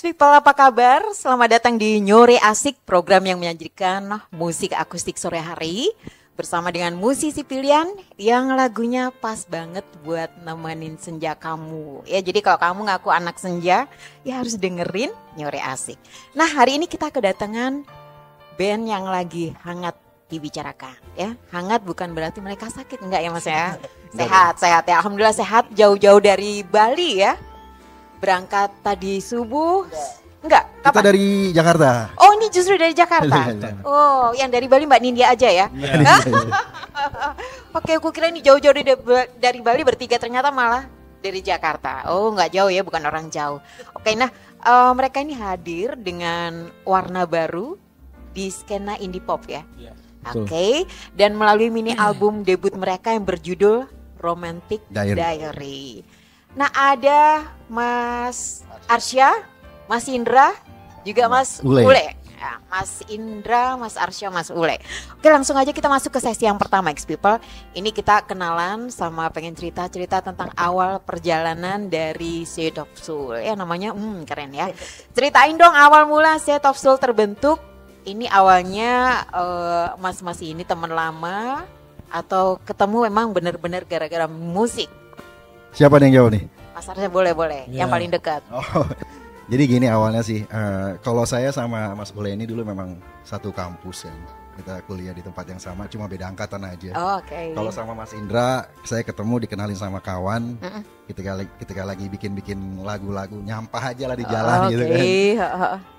Ex-People apa kabar? Selamat datang di Nyore Asik, program yang menyajikan musik akustik sore hari bersama dengan musisi pilihan yang lagunya pas banget buat nemenin senja kamu. Ya, jadi kalau kamu ngaku anak senja, ya harus dengerin Nyore Asik. Nah, hari ini kita kedatangan band yang lagi hangat dibicarakan, ya. Hangat bukan berarti mereka sakit, enggak ya Mas ya? Sehat ya. Alhamdulillah sehat, jauh-jauh dari Bali ya. Berangkat tadi subuh. Enggak, kapan? Kita dari Jakarta. Oh, ini justru dari Jakarta. Oh, yang dari Bali Mbak Nindya aja ya. Oke, aku kira ini jauh-jauh dari Bali bertiga, ternyata malah dari Jakarta. Oh, enggak jauh ya, bukan orang jauh. Oke, nah mereka ini hadir dengan warna baru di skena indie pop ya. Oke, dan melalui mini album debut mereka yang berjudul Romantic Diary. Nah, ada Mas Arsya, Mas Indra, juga Mas Ule. Ya, Mas Indra, Mas Arsya, Mas Ule. Oke, langsung aja kita masuk ke sesi yang pertama, Ex-People. Ini kita kenalan sama pengen cerita-cerita tentang awal perjalanan dari Seed of Soul. Ya, namanya keren ya. Ceritain dong awal mula Seed of Soul terbentuk. Ini awalnya mas-mas ini teman lama atau ketemu memang benar-benar gara-gara musik? Siapa yang jawab nih? Mas Arsya boleh, yang paling dekat. Oh, jadi gini awalnya sih, kalau saya sama Mas Ule ini dulu memang satu kampus ya. Kita kuliah di tempat yang sama, cuma beda angkatan aja. Oke. Kalau sama Mas Indra, saya ketemu dikenalin sama kawan. Ketika lagi bikin lagu-lagu nyampah aja lah di jalan gitu kan.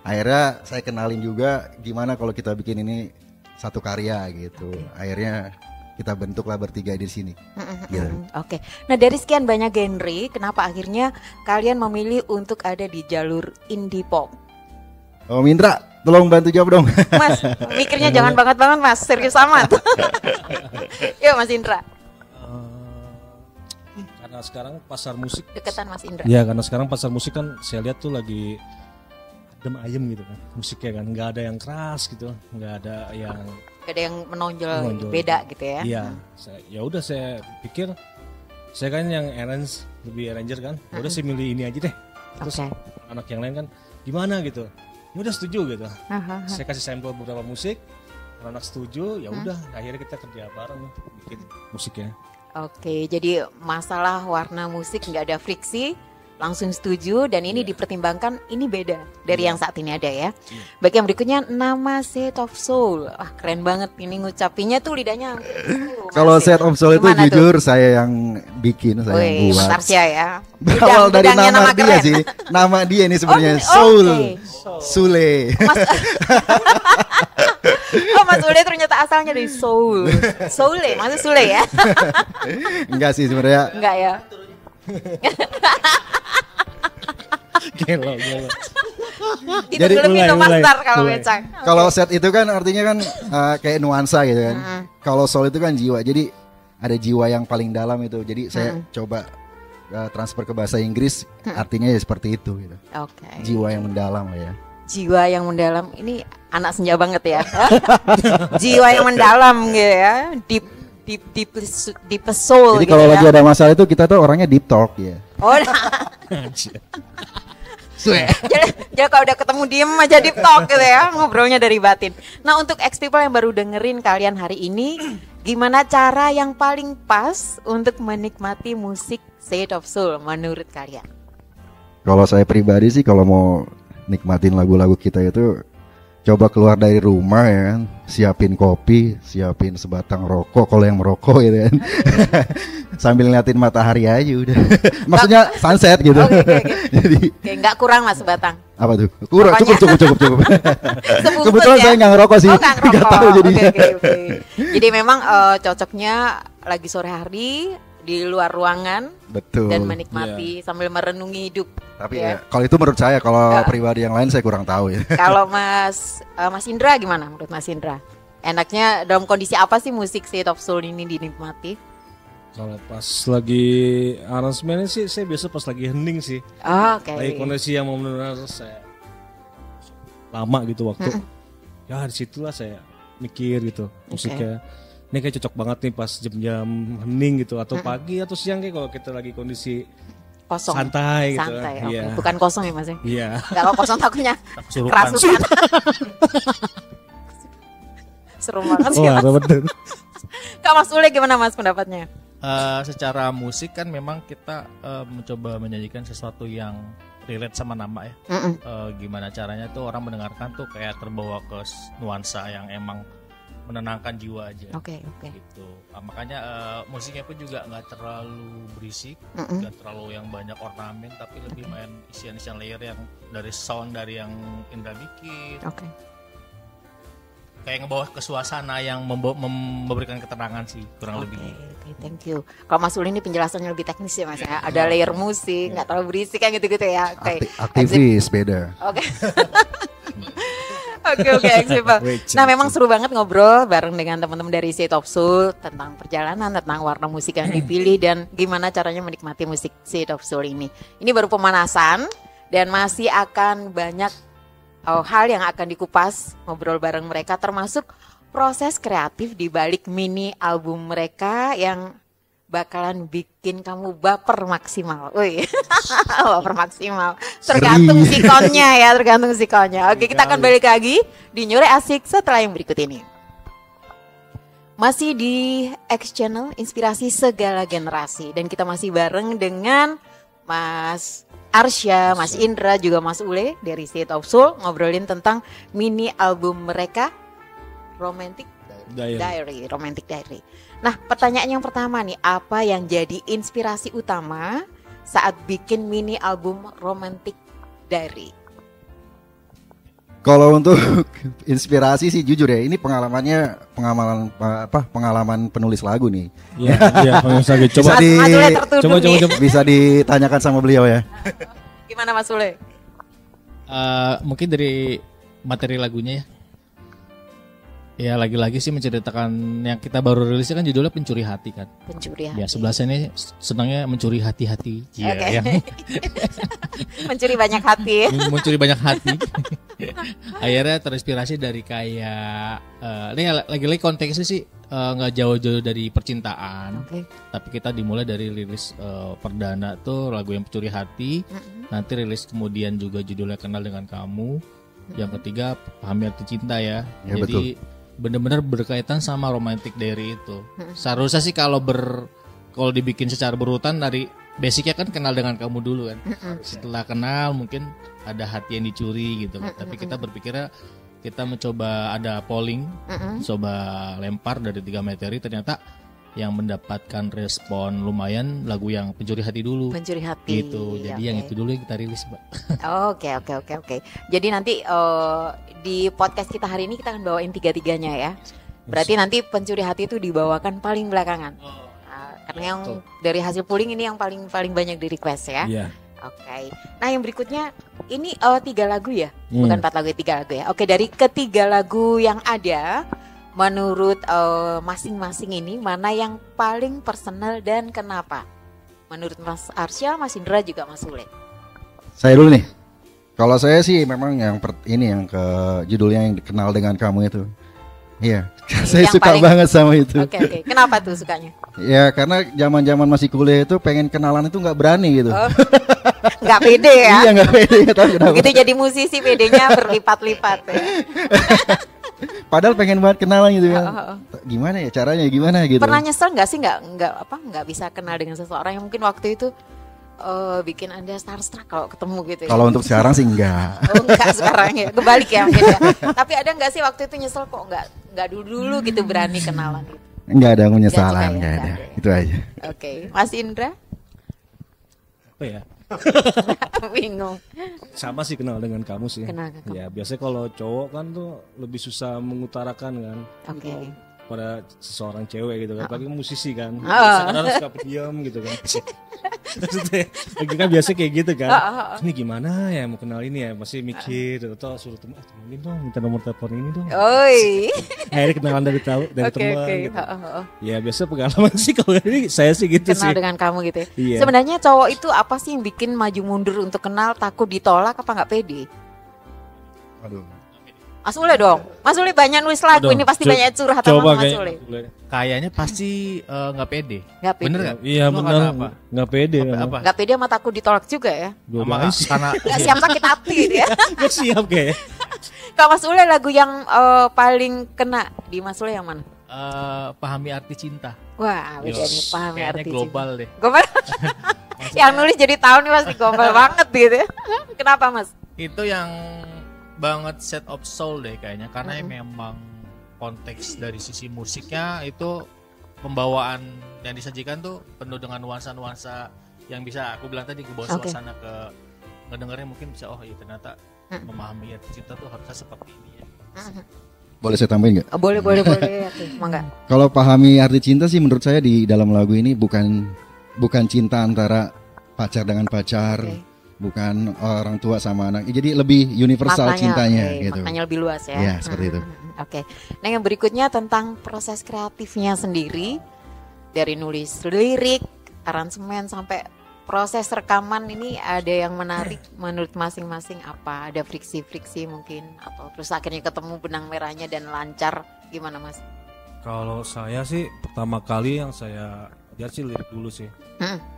Akhirnya saya kenalin juga gimana kalau kita bikin ini satu karya gitu. Akhirnya kita bentuklah bertiga di sini. Gitu. Oke. Nah, dari sekian banyak genre, kenapa akhirnya kalian memilih untuk ada di jalur indie pop? Oh, Indra, tolong bantu jawab dong. Mas, mikirnya jangan banget Mas, serius amat. Yuk Mas Indra. Karena sekarang pasar musik deketan Mas Indra. Ya, karena sekarang pasar musik kan saya lihat tuh lagi adem ayem gitu kan, musiknya kan nggak ada yang keras gitu, nggak ada yang menonjol beda gitu ya. Iya, ya udah saya pikir saya kan yang lebih arranger kan, ya udah saya milih ini aja deh. Terus anak yang lain kan gimana gitu, ya udah setuju gitu. Saya kasih sampel beberapa musik, anak setuju, ya udah akhirnya kita kerja bareng bikin musiknya. Oke, jadi masalah warna musik nggak ada friksi, langsung setuju, dan ini dipertimbangkan ini beda dari yang saat ini ada ya. Baik, yang berikutnya nama Seed of Soul. Wah, keren banget ini ngucapinnya tuh lidahnya. Kalau Seed of Soul itu jujur saya yang bikin, saya yang buat. Arsya ya. Berawal dari nama dia keren. Sih. Nama dia ini sebenarnya Soul. Sule. Mas Ule ternyata asalnya dari Soul. Soule, maksud Sule ya? Enggak sih sebenarnya. Enggak ya. Gelo. Jadi kalau set itu kan artinya kan kayak nuansa gitu kan. Kalau soul itu kan jiwa. Jadi ada jiwa yang paling dalam itu. Jadi saya coba transfer ke bahasa Inggris, artinya ya seperti itu gitu. Jiwa yang mendalam lah ya. Jiwa yang mendalam ini anak senja banget ya. Jiwa yang mendalam gitu ya. Deep soul. Jadi kalau lagi ada masalah itu kita tuh orangnya deep talk ya. Oh. Jadi kalau udah ketemu diem aja deep talk gitu ya, ngobrolnya dari batin. Nah, untuk Ex-People yang baru dengerin kalian hari ini, gimana cara yang paling pas untuk menikmati musik Seed of Soul menurut kalian? Kalau saya pribadi sih kalau mau nikmatin lagu-lagu kita itu coba keluar dari rumah ya kan, siapin kopi, siapin sebatang rokok kalau yang merokok gitu kan. Sambil ngeliatin matahari aja udah. Maksudnya sunset gitu. Jadi enggak kurang Mas sebatang. Apa tuh? Kurang, cukup. Kebetulan saya enggak ngerokok sih. Enggak tahu jadinya. Jadi memang cocoknya lagi sore hari di luar ruangan. Betul. Dan menikmati sambil merenungi hidup. Tapi ya kalau itu menurut saya, kalau pribadi yang lain saya kurang tahu ya. Kalau Mas Indra gimana menurut Mas Indra? Enaknya dalam kondisi apa sih musik Seed of Soul ini dinikmati? Kalau pas lagi aransemennya sih saya biasa pas lagi hening sih. Lagi kondisi yang mau benar saya lama gitu waktu. Ya disitulah saya mikir gitu musiknya. Ini kayak cocok banget nih pas jam-jam hening gitu, atau pagi atau siang kayak kalau kita lagi kondisi kosong. Santai gitu. Santai. Okay. Yeah. Bukan kosong ya Mas ya? Iya. Kalau kosong takutnya kerasukan. Seru banget sih. Wah, betul. Kak Mas Ule gimana Mas pendapatnya? Secara musik kan memang kita mencoba menyajikan sesuatu yang relate sama nama ya. Gimana caranya tuh orang mendengarkan tuh kayak terbawa ke nuansa yang emang menenangkan jiwa aja. Oke. Gitu. Makanya musiknya pun juga nggak terlalu berisik, nggak terlalu yang banyak ornamen, tapi lebih main isian-isian layer yang dari sound dari yang Indra bikin. Oke. Kayak ngebawa ke suasana yang memberikan ketenangan sih, kurang lebih. Oke, thank you. Kalau Mas Uli ini penjelasannya lebih teknis ya Mas ya. Ada layer musik, nggak terlalu berisik kan gitu-gitu ya. Oke. Aktivis beda. Oke. Oke, nah memang seru banget ngobrol bareng dengan teman-teman dari Seed of Soul tentang perjalanan, tentang warna musik yang dipilih dan gimana caranya menikmati musik Seed of Soul ini. Ini baru pemanasan dan masih akan banyak hal yang akan dikupas ngobrol bareng mereka, termasuk proses kreatif di balik mini album mereka yang bakalan bikin kamu baper maksimal. Wih, baper maksimal. Tergantung sikonnya. Oke, kita akan balik lagi di Nyore Asik setelah yang berikut ini. Masih di X Channel, inspirasi segala generasi. Dan kita masih bareng dengan Mas Arsya, Mas Indra, juga Mas Ule dari Seed of Soul. Ngobrolin tentang mini album mereka, Romantic Diary. Nah, pertanyaan yang pertama nih, apa yang jadi inspirasi utama saat bikin mini album Romantic Diary? Kalau untuk inspirasi sih jujur ya, ini pengalaman penulis lagu nih. Iya, penulis lagu. Coba bisa ditanyakan sama beliau ya. Gimana Mas Ule? Mungkin dari materi lagunya ya. Ya lagi-lagi sih menceritakan yang kita baru rilis kan judulnya Pencuri Hati kan. Pencuri Hati. Ya sebelah sini senangnya mencuri hati-hati. Iya. Okay. Mencuri banyak hati. Mencuri banyak hati. Akhirnya terinspirasi dari kayak ini lagi-lagi konteksnya sih nggak jauh-jauh dari percintaan. Okay. Tapi kita dimulai dari rilis perdana tuh lagu yang Pencuri Hati. Nanti rilis kemudian juga judulnya Kenal Dengan Kamu. Yang ketiga Pahami Arti Cinta ya. Jadi betul. Benar-benar berkaitan sama Romantic Diary itu. Seharusnya sih kalau dibikin secara berurutan dari basicnya kan kenal dengan kamu dulu kan. Setelah kenal mungkin ada hati yang dicuri gitu. Tapi kita berpikirnya kita mencoba ada polling, coba lempar dari 3 materi, ternyata yang mendapatkan respon lumayan lagu yang Pencuri Hati dulu. Pencuri Hati. Gitu. Jadi yang itu dulu yang kita rilis, Mbak. Oke. Jadi nanti di podcast kita hari ini kita akan bawain 3-3-nya ya. Berarti nanti Pencuri Hati itu dibawakan paling belakangan. Karena yang dari hasil polling ini yang paling banyak di request ya. Iya. Oke. Nah, yang berikutnya ini 3 lagu ya? Bukan 4 lagu, 3 lagu ya. Oke, dari ketiga lagu yang ada, menurut masing-masing ini mana yang paling personal dan kenapa? Menurut Mas Arsya, Mas Indra juga Mas Ule. Saya dulu nih. Kalau saya sih memang yang yang ke judulnya yang Kenal Dengan Kamu itu. Iya, saya suka banget sama itu. Oke. Kenapa tuh sukanya? Ya karena zaman masih kuliah itu pengen kenalan itu nggak berani gitu. Nggak pede ya? Iya nggak pede. Begitu jadi musisi pedenya berlipat-lipat ya. Padahal pengen banget kenalan gitu kan. Gimana ya caranya gitu. Pernah nyesel nggak sih nggak bisa kenal dengan seseorang yang mungkin waktu itu bikin Anda starstruck kalau ketemu gitu ya? Kalau untuk sekarang sih enggak. Enggak sekarang ya, kebalik ya mungkin ya. Tapi ada nggak sih waktu itu nyesel kok nggak dulu gitu berani kenalan gitu? Enggak ada penyesalan, enggak ada. Itu aja. Oke. Mas Indra? Apa ya? Bingung. Sama sih kenal dengan kamu sih. Kamu. Ya biasanya kalau cowok kan tuh lebih susah mengutarakan kan. Oke. Pada seseorang cewek gitu kan, apalagi musisi kan, kadang suka pendiam gitu kan. Lagi kan biasa kayak gitu kan. Ini gimana ya mau kenal ini ya, masih mikir atau suruh temenin dong, minta nomor telepon ini dong. Oi. Akhirnya kenalan dari teman. Gitu. Ya biasa pengalaman sih kalau ini saya sih gitu kenal sih. Dengan kamu gitu. Ya? Iya. Sebenarnya cowok itu apa sih yang bikin maju mundur untuk kenal, takut ditolak apa nggak pede? Aduh. Mas Ule dong. Mas Ule banyak nulis lagu. Ini pasti banyak curhat sama Mas Ule. Kayaknya pasti nggak pede. Bener nggak? Iya bener. Nggak pede. Nggak pede sama takut ditolak juga ya. Karena nggak siap sakit hati gitu ya. Nggak siap kayak. Kalau Mas Ule lagu yang paling kena di Mas Ule yang mana? Pahami arti cinta. Wah, beda nih pahami arti global cinta. Deh. Global. Yang nulis jadi tahu nih pasti global banget gitu ya. Kenapa Mas? Itu yang banget set of soul deh kayaknya karena memang konteks dari sisi musiknya itu pembawaan yang disajikan tuh penuh dengan nuansa-nuansa yang bisa aku bilang tadi kebawa suasana ke ngedengarnya mungkin bisa ternyata memahami arti cinta tuh harusnya seperti ini ya. Boleh saya tambahin nggak? Boleh. Mangga. Kalau pahami arti cinta sih menurut saya di dalam lagu ini bukan cinta antara pacar dengan pacar. Bukan orang tua sama anak, jadi lebih universal cintanya gitu. Maknanya lebih luas ya. Ya seperti itu. Oke. Nah yang berikutnya tentang proses kreatifnya sendiri dari nulis lirik, aransemen sampai proses rekaman ini ada yang menarik menurut masing-masing apa? Ada friksi-friksi mungkin atau terus akhirnya ketemu benang merahnya dan lancar gimana Mas? Kalau saya sih pertama kali yang saya ajar sih lirik dulu sih.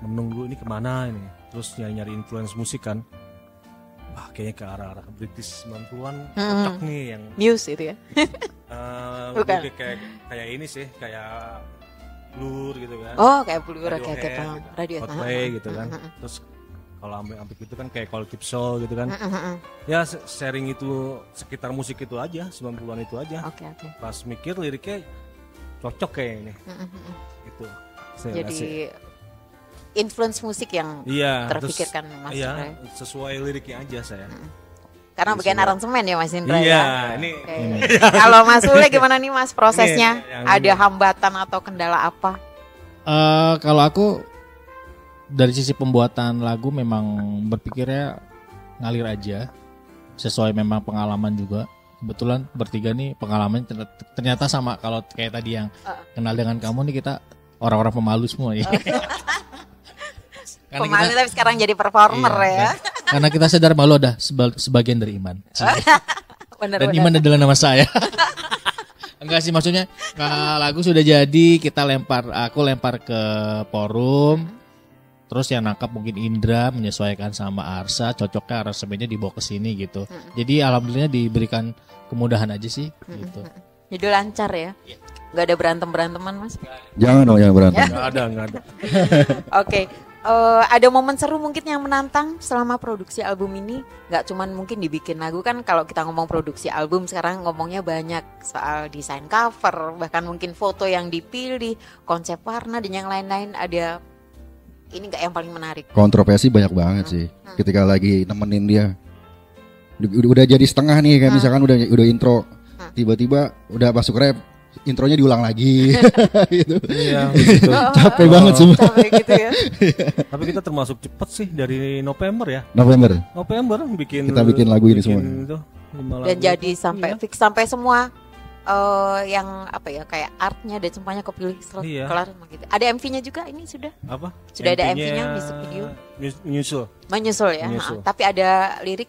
Menunggu ini kemana ini. Terus nyari influence musik kan. Wah kayaknya ke arah-arah British 90-an cocok nih yang Muse itu ya. Bukan kayak ini sih, kayak Blur gitu kan. Oh, kayak Blur kayak gitu. Radio Coldplay gitu kan. Terus kalau ambek gitu kan kayak Cold Keep Soul gitu kan. Ya sharing itu sekitar musik itu aja, 90-an itu aja. Oke. Pas mikir liriknya cocok kayak ini. Gitu. Jadi influence musik yang terpikirkan Mas Indra. Iya, sesuai liriknya aja saya. Karena bagian aransemen ya Mas Indra ya. Ini. Kalau Mas Ule gimana nih Mas prosesnya? Ada hambatan atau kendala apa? Kalau aku dari sisi pembuatan lagu memang berpikirnya ngalir aja, sesuai memang pengalaman juga. Kebetulan bertiga nih pengalaman ternyata sama kalau kayak tadi yang kenal dengan kamu nih kita orang-orang pemalu semua ya. Pemalu tapi sekarang jadi performer ya. Karena kita sadar malu ada sebagian dari iman. Dan iman adalah nama saya. Enggak sih maksudnya lagu sudah jadi aku lempar ke forum. Terus yang nangkap mungkin Indra menyesuaikan sama Arsa, cocoknya aransemennya dibawa ke sini gitu. Jadi alhamdulillah diberikan kemudahan aja sih gitu. Jadi lancar ya. Gak ada berantem-beranteman Mas? Jangan berantem. Gak ada. Oke. Ada momen seru mungkin yang menantang selama produksi album ini? Gak cuman mungkin dibikin lagu kan, kalau kita ngomong produksi album sekarang ngomongnya banyak soal desain cover, bahkan mungkin foto yang dipilih, konsep warna dan yang lain-lain. Ada ini gak yang paling menarik? Kontroversi banyak banget sih. Ketika lagi nemenin dia, udah jadi setengah nih, kayak misalkan udah intro, tiba-tiba udah masuk rap, intronya diulang lagi. Gitu. Iya, gitu. Capek banget semua. Capek gitu ya. Tapi kita termasuk cepat sih dari November ya. November kita bikin lagu ini semua. Dan jadi sampai fix sampai semua yang apa ya kayak artnya dan semuanya kepilih kelar gitu. Ada MV-nya juga ini sudah? Apa? Sudah ada MV-nya music video. Menyusul ya. Tapi ada lirik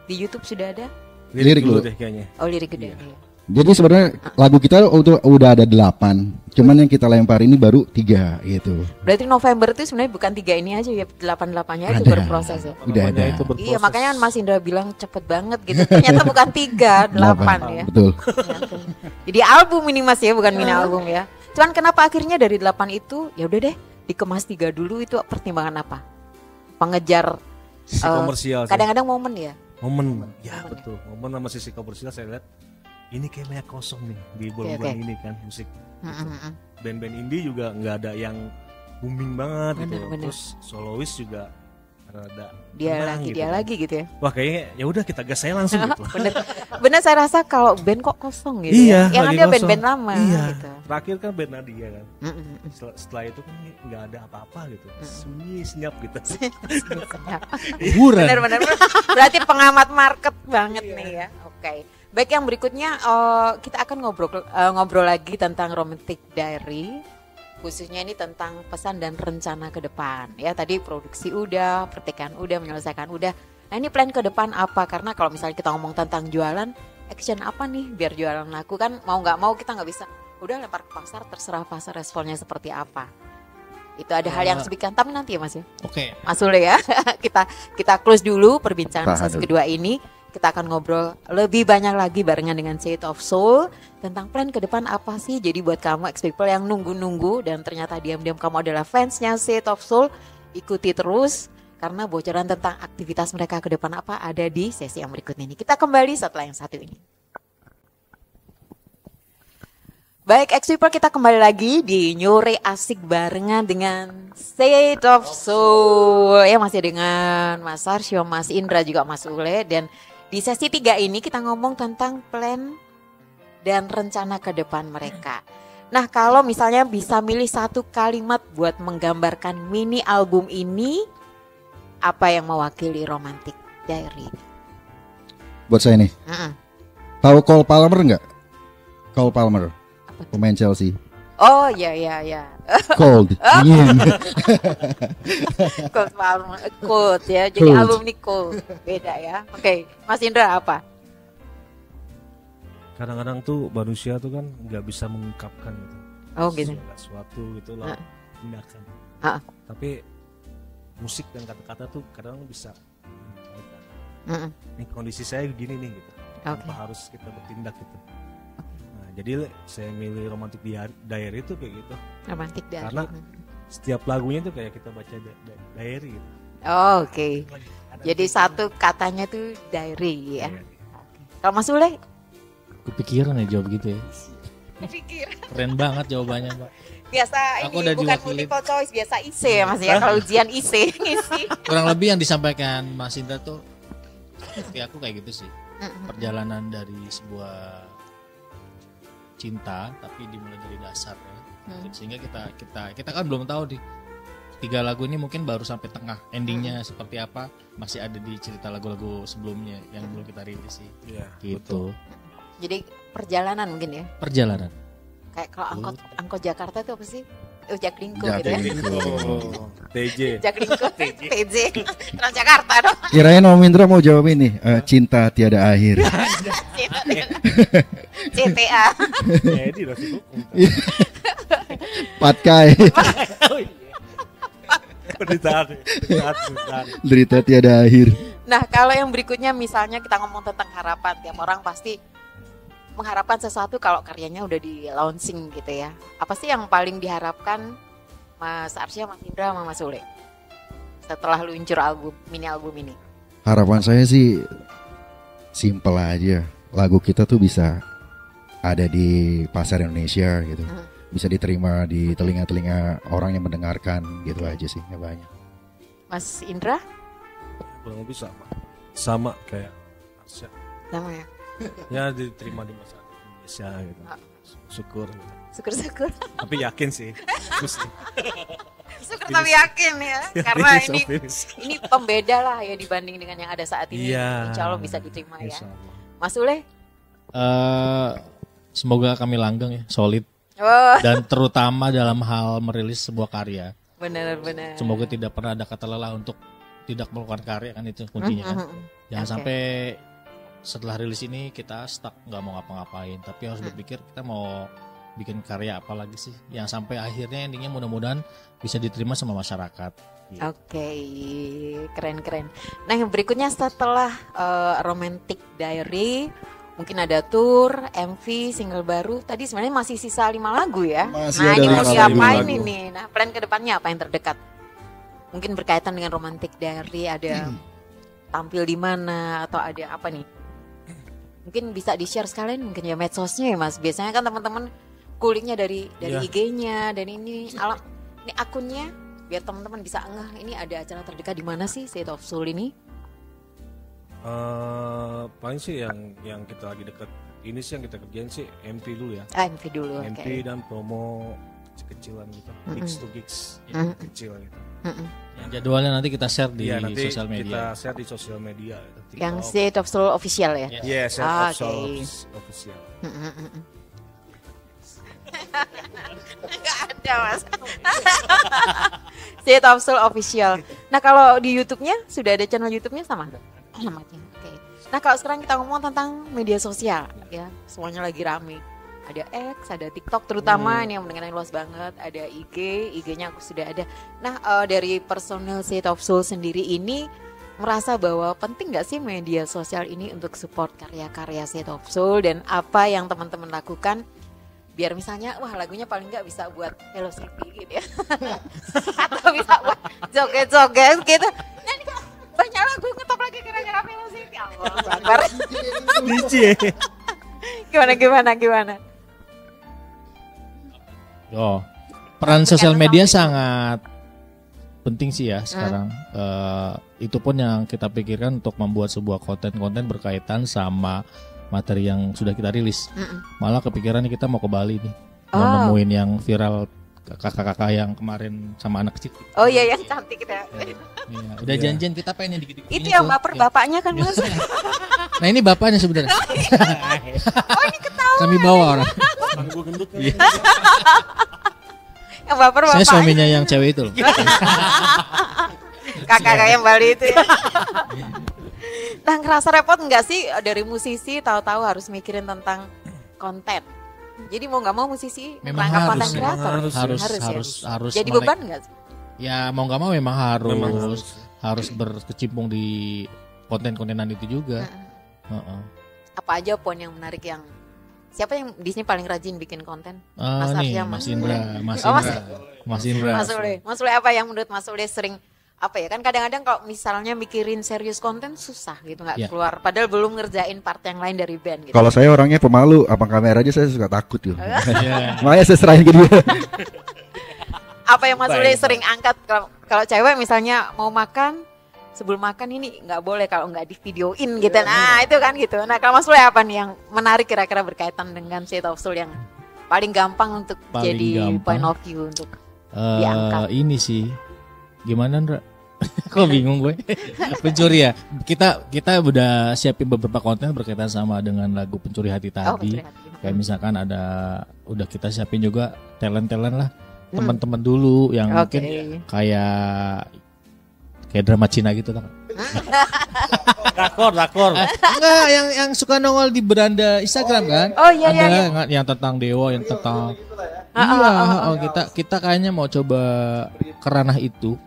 di YouTube sudah ada? Lirik dulu deh kayaknya. Oh, lirik gede. Iya. Jadi sebenarnya lagu kita udah ada 8, cuman yang kita lempar ini baru 3 gitu. Berarti November itu sebenarnya bukan 3 ini aja ya, 8-8-nya itu berproses ya. Udah ada. Itu berproses. Iya, makanya Mas Indra bilang cepet banget gitu. Ternyata bukan 3, 8 ya. Betul. Jadi album ini Mas ya, bukan mini album ya. Cuman kenapa akhirnya dari 8 itu ya udah deh dikemas 3 dulu, itu pertimbangan apa? Pengejar sisi komersial. Kadang-kadang momen ya. Momen. Ya betul. Momen sama sisi komersial saya lihat ini kayak banyak kosong nih di bulan-bulan ini kan musik. Band-band indie juga nggak ada yang booming banget gitu. Terus solois juga rada dia lagi gitu ya. Wah kayaknya ya udah kita gas saya langsung gitu. Bener saya rasa kalau band kok kosong gitu. Iya, ya. Yang ada band-band lama gitu. Terakhir kan band Nadia kan. Setelah itu kan nggak ada apa-apa gitu. Sunyi senyap gitu. Bener. Berarti pengamat market banget nih ya. Oke. Baik, yang berikutnya kita akan ngobrol lagi tentang Romantic Diary, khususnya ini tentang pesan dan rencana ke depan. Ya tadi produksi udah, pertikaan udah, menyelesaikan udah. Nah ini plan ke depan apa? Karena kalau misalnya kita ngomong tentang jualan, action apa nih biar jualan laku, kan mau nggak mau kita nggak bisa udah lempar ke pasar, terserah pasar responnya seperti apa. Itu ada hal yang sebutkan, tapi nanti ya Mas ya. Oke. Mas Ule ya. kita close dulu perbincangan sesi kedua ini. Kita akan ngobrol lebih banyak lagi barengan dengan Seed of Soul tentang plan ke depan apa sih. Jadi buat kamu ex-people yang nunggu-nunggu dan ternyata diam-diam kamu adalah fansnya Seed of Soul, ikuti terus karena bocoran tentang aktivitas mereka ke depan apa ada di sesi yang berikutnya ini. Kita kembali setelah yang satu ini. Baik ex-people, kita kembali lagi di Nyore Asik barengan dengan Seed of Soul. Ya masih dengan Mas Arsyo, Mas Indra juga Mas Ule. Dan di sesi 3 ini kita ngomong tentang plan dan rencana ke depan mereka. Nah kalau misalnya bisa milih satu kalimat buat menggambarkan mini album ini, apa yang mewakili Romantic Diary? Buat saya nih, tahu Cole Palmer nggak? Cole Palmer, pemain Chelsea. Oh ya. Cold, dingin. Cold Palmer, cold ya. Jadi Cold. alumni cold, beda ya. Oke, Mas Indra apa? Kadang-kadang tuh manusia tuh kan nggak bisa mengungkapkan gitu. Oh gitu. Sesuatu gitu lah, tindakan. Tapi musik dan kata-kata tuh kadang bisa. Nih kondisi saya begini nih gitu. Tanpa harus kita bertindak gitu. Jadi saya milih Romantic Diary itu kayak gitu. Romantic Diary. Karena setiap lagunya tuh kayak kita baca diary gitu. Oh, oke. Jadi satu katanya tuh diary ya. Kalau Mas Ule? Kepikiran ya jawab gitu ya. Kepikiran. Keren banget jawabannya, Pak. Biasa Aku ini udah bukan diwakilin. multiple choice, biasa IC ya Mas ya. Kalau ujian IC ngisi. Kurang lebih yang disampaikan Mas Indra tuh seperti aku kayak gitu sih. Perjalanan dari sebuah cinta tapi dimulai dari dasar ya. Sehingga kita kan belum tahu di 3 lagu ini mungkin baru sampai tengah, endingnya seperti apa masih ada di cerita lagu-lagu sebelumnya yang belum kita rilis sih. Gitu. Jadi perjalanan mungkin ya. Perjalanan. Kayak kalau angkot Jakarta itu apa sih? Jaklingko gitu ya. TJ. Jaklingko, TJ. Transjakarta dong. Kirain Om Indra mau jawab ini, cinta tiada akhir. CTA. Jadi udah sibuk. Patkai. Derita tiada akhir. Nah kalau yang berikutnya misalnya kita ngomong tentang harapan, tiap orang pasti mengharapkan sesuatu kalau karyanya udah di launching gitu ya. Apa sih yang paling diharapkan Mas Arsya, Mas Indra, sama Mas Ule setelah luncur mini album ini? Harapan saya sih simple aja. Lagu kita tuh bisa ada di pasar Indonesia gitu. Bisa diterima di telinga-telinga orang yang mendengarkan gitu aja sih, nggak banyak. Mas Indra? Kurang lebih sama kayak Arsya. Sama ya? Ya diterima di masyarakat Indonesia gitu. Syukur gitu. Syukur-syukur. Tapi yakin sih. Syukur tapi yakin ya. Karena ini pembeda lah ya dibanding dengan yang ada saat ini. Insya Allah bisa diterima ya. Mas Ule? Semoga kami langgeng ya, solid. Dan terutama dalam hal merilis sebuah karya. Benar-benar. Semoga tidak pernah ada kata lelah untuk tidak melakukan karya, kan itu kuncinya kan. Jangan sampai setelah rilis ini kita stuck nggak mau ngapa-ngapain, tapi harus berpikir kita mau bikin karya apa lagi sih yang sampai akhirnya endingnya mudah-mudahan bisa diterima sama masyarakat. Gitu. Oke, keren-keren. Nah yang berikutnya setelah Romantic Diary mungkin ada tour, MV, single baru. Tadi sebenarnya masih sisa 5 lagu ya. Nah ini mau diapain ini? Nah plan kedepannya apa yang terdekat? Mungkin berkaitan dengan Romantic Diary, ada tampil di mana atau ada apa nih? Mungkin bisa di-share sekalian mungkin ya medsosnya ya Mas. Biasanya kan teman-teman kuliknya dari IG-nya dan ini akunnya biar teman-teman bisa ini ada acara terdekat di mana sih Seed of Soul ini? Paling sih yang kita lagi deket ini sih yang kita kerjain sih MV dulu ya. MV dulu. MV dan promo kecilan gitu, gigs to gigs kecil gitu. Yang jadwalnya nanti kita share di sosial media. Kita share di sosial media. Yang Seed of Soul official ya? Iya, Seed of Soul official. Enggak ada Mas. Seed of Soul official. Nah kalau di YouTube-nya sudah ada channel YouTube-nya sama? Namanya. Oke. Nah kalau sekarang kita ngomong tentang media sosial ya, semuanya lagi rame. Ada X, ada TikTok terutama ini yang mendengarnya luas banget. Ada IG-nya aku sudah ada. Nah dari personal Seed of Soul sendiri ini merasa bahwa penting gak sih media sosial ini untuk support karya-karya Seed of Soul, dan apa yang teman-teman lakukan biar misalnya wah lagunya paling nggak bisa buat Hello City gitu ya atau bisa buat joget-joget gitu. Jadi kok banyak lagu ngetop lagi kira-kira Hello City. Allah Akbar. Gimana? Oh, peran sosial media sangat penting sih ya sekarang. Itu pun yang kita pikirkan untuk membuat sebuah konten-konten berkaitan sama materi yang sudah kita rilis. Malah kepikiran nih kita mau ke Bali nih, mau nemuin yang viral kakak-kakak yang kemarin sama anak kecil. Oh iya yang cantik kita. Iya, udah janjian kita pengen yang dikit-dikit. Itu yang baper bapaknya kan Mas. Nah ini bapaknya sebenarnya. Oh ini ketahuan. Kami bawa orang. Yang baper bapaknya. Saya suaminya yang cewek itu loh. Kakak yang Bali itu ya. Nah ngerasa repot nggak sih dari musisi tahu-tahu harus mikirin tentang konten? Jadi mau nggak mau musisi merangkap konten kreator harus jadi beban nggak sih? Ya mau nggak mau memang harus berkecimpung di konten-kontenan itu juga. Apa aja pun yang menarik, yang siapa yang di sini paling rajin bikin konten? Mas Arya, Mas Indra. Mas Ule apa yang menurut Mas Ule sering apa ya, kan kadang-kadang kalau misalnya mikirin serius konten susah gitu nggak keluar, padahal belum ngerjain part yang lain dari band gitu. Kalau saya orangnya pemalu, abang kamera aja saya suka takut gitu. Makanya saya serahin ke dia. Apa yang Mas Ule sering angkat kalau cewek misalnya mau makan, sebelum makan ini nggak boleh kalau nggak di videoin gitu. Nah itu kan gitu. Nah kalau Mas Ule apa nih yang menarik kira-kira berkaitan dengan Seed of Soul yang paling gampang untuk jadi point of view untuk diangkat? Ini sih gimana Ndra? Kok bingung gue. Pencuri ya. Kita udah siapin beberapa konten berkaitan sama dengan lagu Pencuri Hati tadi. Kayak misalkan udah kita siapin juga talent lah. Teman-teman dulu yang mungkin kayak drama Cina gitu kan. Rakor. Enggak, yang suka nongol di beranda Instagram kan? Oh iya. Yang tentang Dewa, yang tentang kita kayaknya mau coba ke ranah itu.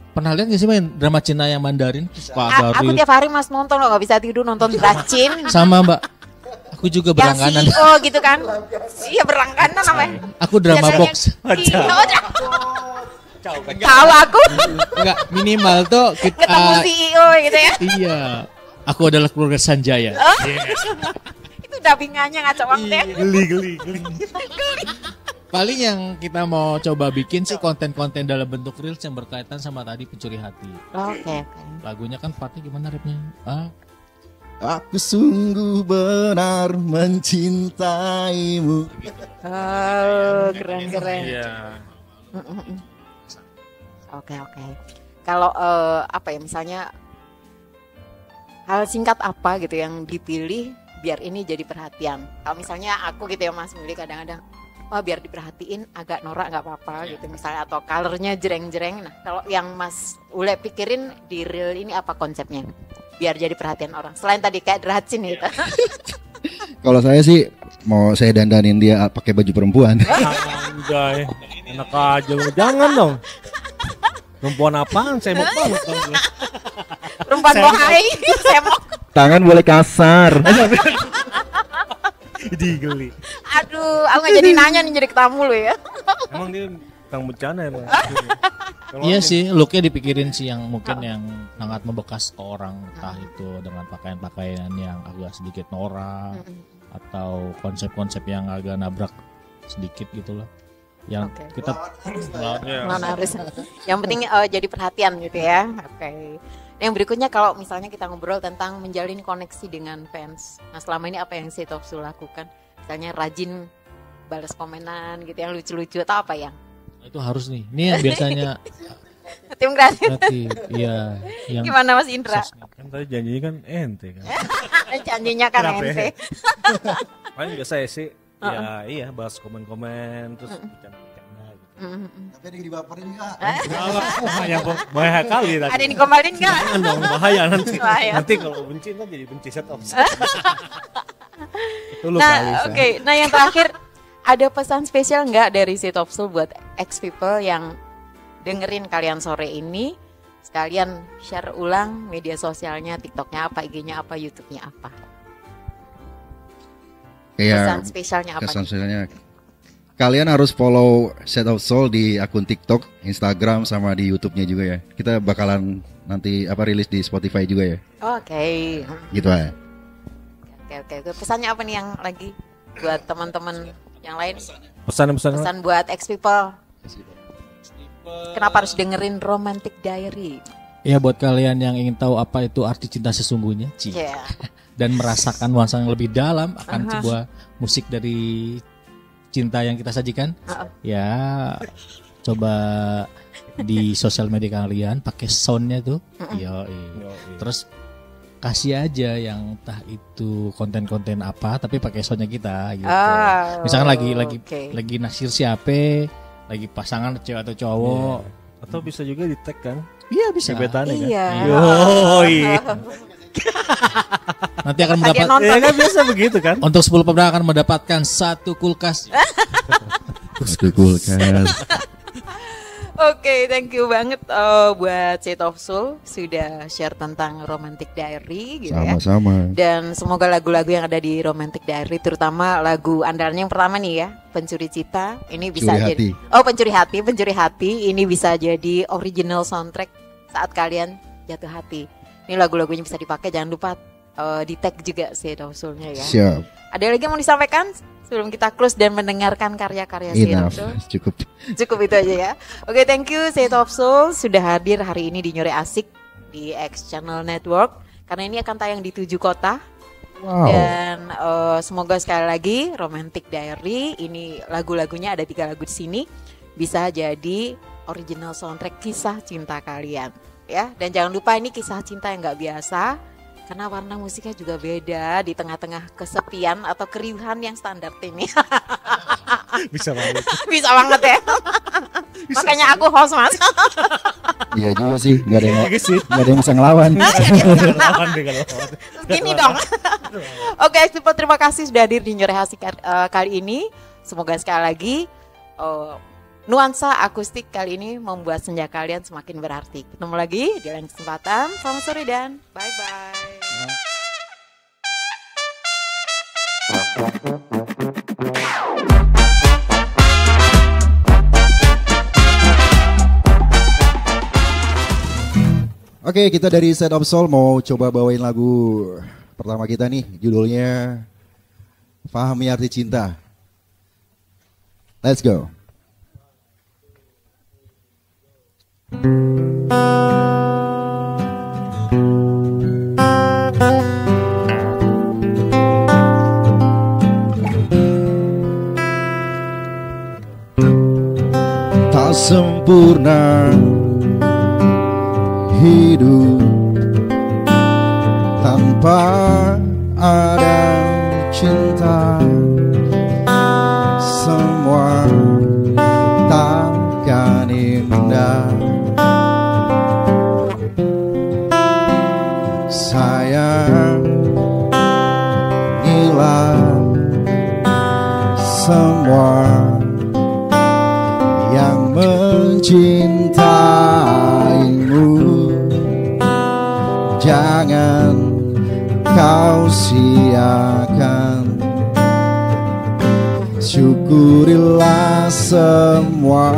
Pernah lihat gak sih main drama Cina yang Mandarin? Aku tiap hari Mas nonton, lo gak bisa tidur nonton Dracin. Sama Mbak, aku juga berlangganan. Yang CEO gitu kan? Iya berlangganan namanya. Aku drama box. Tahu aku. Enggak, minimal tuh kita ketemu CEO gitu ya. Iya, aku adalah keluarga Sanjaya. Itu dubbingannya ngaco banget ya. Geli. Paling yang kita mau coba bikin sih konten-konten dalam bentuk reels yang berkaitan sama tadi Pencuri Hati. Oke. Lagunya kan partnya gimana rapnya? Aku sungguh benar mencintaimu. Oh, keren. Iya. Oke. Kalau apa ya misalnya hal singkat apa gitu yang dipilih biar ini jadi perhatian. Kalau misalnya aku gitu ya Mas Mili kadang-kadang biar diperhatiin agak norak nggak apa-apa gitu misalnya, atau colornya jreng-jreng. Nah kalau yang Mas Ule pikirin di reel ini apa konsepnya biar jadi perhatian orang selain tadi kayak Dracin gitu? Kalau saya sih mau saya dandanin dia pakai baju perempuan. Anjay, enak aja lu. Jangan dong. Perempuan apaan? Saya mau banget. Perempuan bohai, semok. Tangan boleh kasar. Geli. Aduh, aku nggak jadi nanya nih jadi ketamu lo ya. Emang dia Kang bencana emang. Iya sih, looknya dipikirin sih yang mungkin yang sangat membekas ke orang, entah itu dengan pakaian-pakaian yang agak sedikit norak atau konsep-konsep yang agak nabrak sedikit gitu loh. Yang kita harus. Yang penting jadi perhatian gitu ya. Oke. Yang berikutnya kalau misalnya kita ngobrol tentang menjalin koneksi dengan fans. Nah selama ini apa yang Seed of Soul lakukan? Misalnya rajin balas komenan gitu yang lucu-lucu atau apa yang? Itu harus nih. Ini yang biasanya tim kreatif. Iya. Yang gimana Mas Indra? Kan tadi janjinya kan ente kan. Janjinya kan ente. Paling biasa sih. Ya iya bahas komen-komen terus bercanda-bercanda gitu. Tapi ada yang dibaperin nggak? Yang bahaya kali tadi. Ada yang dikomelin nggak? Jangan dong, bahaya nanti. Bahaya. Nanti kalau benci kan jadi benci set of. Nah, oke. Nah, yang terakhir, ada pesan spesial nggak dari Set of Soul buat ex people yang dengerin kalian sore ini? Sekalian share ulang media sosialnya, TikToknya apa, IG-nya apa, YouTube-nya apa? Pesan spesialnya apa? Pesan spesialnya, kalian harus follow Set of Soul di akun TikTok, Instagram, sama di YouTube-nya juga ya. Kita bakalan nanti rilis di Spotify juga ya. Oke. Gitu ya. Oke. Pesannya apa nih yang lagi buat teman-teman yang lain? Pesan buat ex people. Kenapa harus dengerin Romantic Diary? Ya, buat kalian yang ingin tahu apa itu arti cinta sesungguhnya, dan merasakan nuansa yang lebih dalam akan sebuah musik dari cinta yang kita sajikan, ya coba di sosial media kalian pakai soundnya tuh, terus kasih aja yang entah itu konten-konten apa, tapi pakai soundnya kita gitu. Misalkan lagi naksir siapa, lagi pasangan cewek atau cowok, atau bisa juga di tag kan? Iya bisa. Gebetannya kan? Nanti akan mendapat. Ya kan biasa begitu kan? Untuk 10 pemenang akan mendapatkan 1 kulkas. 1 kulkas. Oke, thank you banget buat Set of Soul sudah share tentang Romantic Diary gitu. Sama-sama. Dan semoga lagu-lagu yang ada di Romantic Diary, terutama lagu andalannya yang pertama nih ya, Pencuri Cita, ini bisa jadi Pencuri Hati, ini bisa jadi original soundtrack saat kalian jatuh hati. Ini lagu-lagunya bisa dipakai, jangan lupa di tag juga Set of Soul-nya ya. Siap. Ada lagi yang mau disampaikan sebelum kita close dan mendengarkan karya-karya Set of Soul? Cukup itu aja ya. Oke, thank you Set of Soul sudah hadir hari ini di Nyore Asik di X Channel Network, karena ini akan tayang di 7 kota. Wow. Dan semoga sekali lagi Romantic Diary ini lagu-lagunya ada 3 lagu di sini bisa jadi original soundtrack kisah cinta kalian ya. Dan jangan lupa ini kisah cinta yang nggak biasa, karena warna musiknya juga beda di tengah-tengah kesepian atau keriuhan yang standar ini. Bisa banget. Bisa banget ya. Makanya aku host, Mas. Iya juga sih, nggak ada yang bisa ngelawan. Gini dong. Oke, super, terima kasih sudah hadir di Nyore Asik kali ini. Semoga sekali lagi nuansa akustik kali ini membuat senja kalian semakin berarti. Ketemu lagi di lain kesempatan. Selamat sore dan bye-bye. Oke, kita dari Set of Soul mau coba bawain lagu pertama kita nih, judulnya Pahami Arti Cinta. Let's go. Tak sempurna hidup tanpa ada cinta, semua takkan indah. Sayangilah semua yang mencintaimu, jangan kau siakan. Syukurilah semua.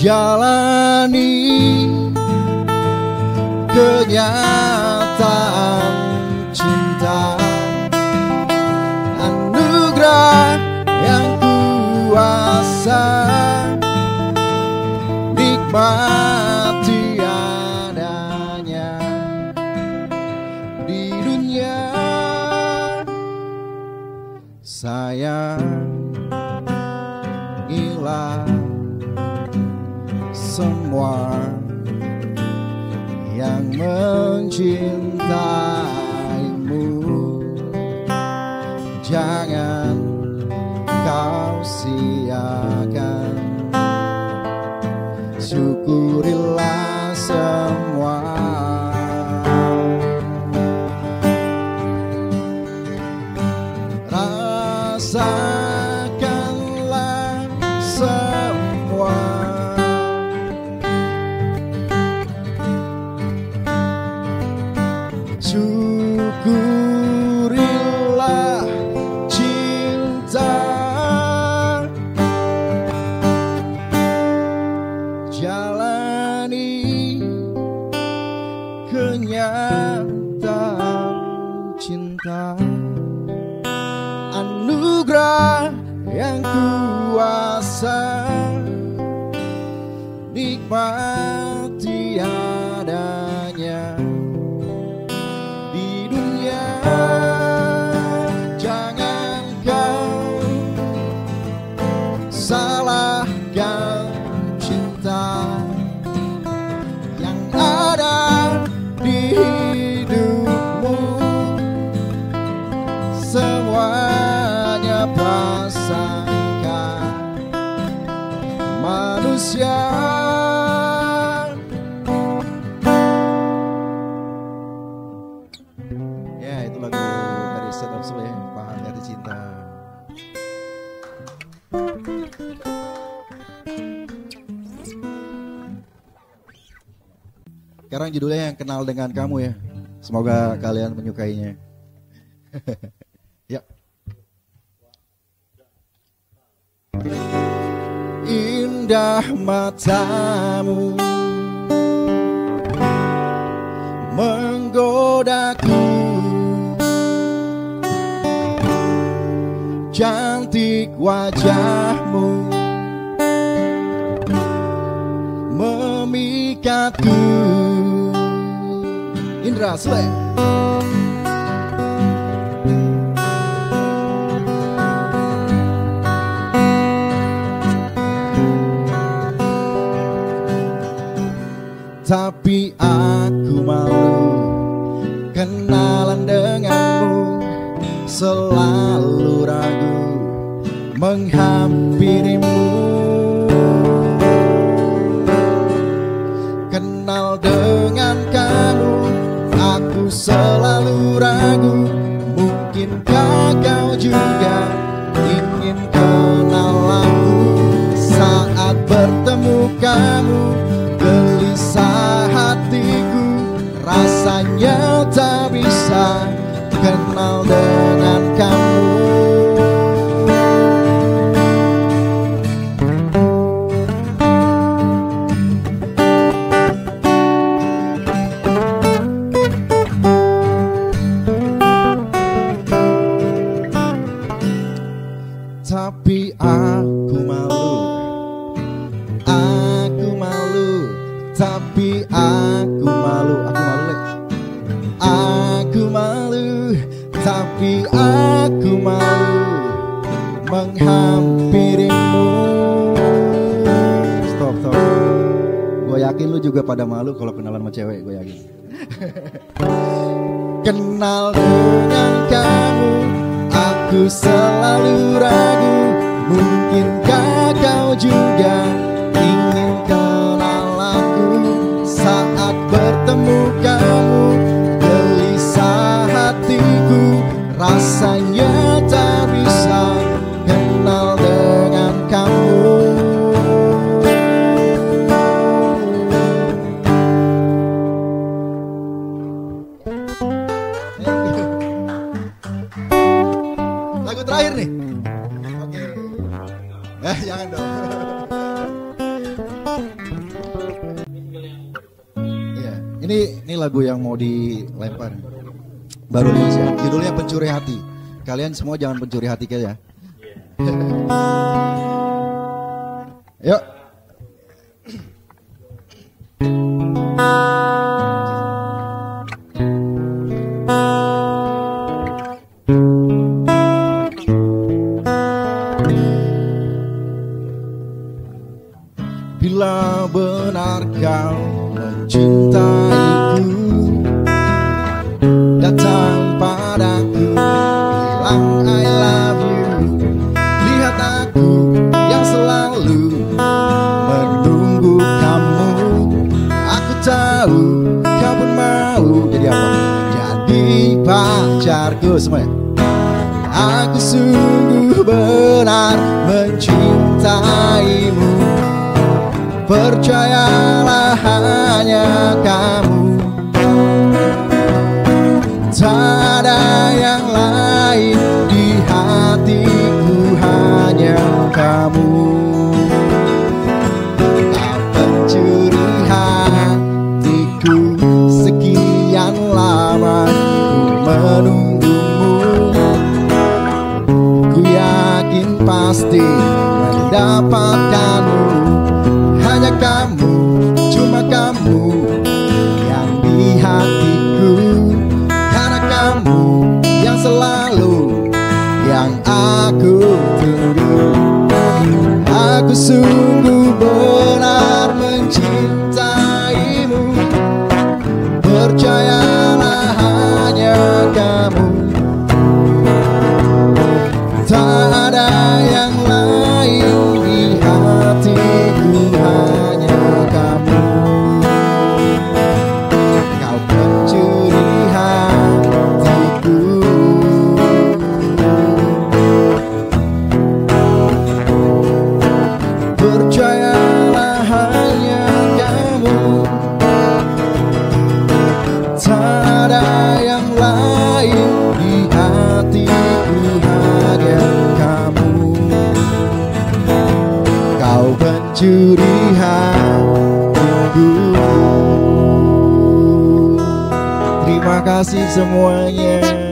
Jalani kenyataan cinta, anugerah yang kuasa, nikmati adanya di dunia. Sayangilah semua yang mencintaimu, jangan rasakanlah semua. Syukurilah cinta, jalani kenyataan cinta, anugerah yang kuasa, nikmati adanya di dunia. Jangan kau salahkan cinta yang ada di hidupmu, semuanya prasangka manusia. Ya, itu lagu dari Set of Sway, Paham Arti Cinta. Sekarang judulnya Yang Kenal Dengan Kamu ya. Semoga kalian menyukainya. Ya. Indah matamu menggodaku, cantik wajahmu memikatku. Indra Slay. Tapi aku malu kenalan denganmu, selalu ragu menghampirimu. Kenal dengan kamu, aku selalu ragu. Mungkinkah kau juga ingin kenal aku? Saat bertemu kamu, gelisah hatiku, rasanya tak bisa kenal dengan kamu. Tapi aku malu, tapi aku malu, aku malu, tapi aku malu menghampirimu. Stop. Gue yakin lu juga pada malu kalau kenalan sama cewek, gue yakin. Kenal dengan kamu, aku selalu ragu. Mungkinkah kau juga ingin kenal aku? Saat bertemu kamu, gelisah hatiku, rasanya tak bisa kenal dengan kamu. Lagu terakhir nih. Oke. Jangan dong. Ini lagu yang mau dilempar. Baru rilis ya. Judulnya Pencuri Hati. Kalian semua jangan pencuri hati ya. Yuk. Bila benar kau mencintaiku, datang padaku, bilang I love you. Lihat aku yang selalu menunggu kamu. Aku tahu kau pun mau jadi apa? Jadi pacarku semuanya. Aku sungguh benar mencintaimu. Percayalah hanya kamu, tak ada yang lain di hatiku, hanya kamu. Kau pencuri hatiku, sekian lama ku menunggumu. Ku yakin pasti mendapatkanmu. Hanya kamu, cuma kamu yang di hatiku. Karena kamu yang selalu yang aku tunggu. Aku sungguh benar mencintaimu. Percayalah hanya kamu, tak ada yang lain di hatiku, hanya kamu. Kau pencuri hatiku. Percayalah hanya kamu, tak ada yang lain di hatiku, hanya kamu. Kau pencuri hatiku. Terima kasih semuanya.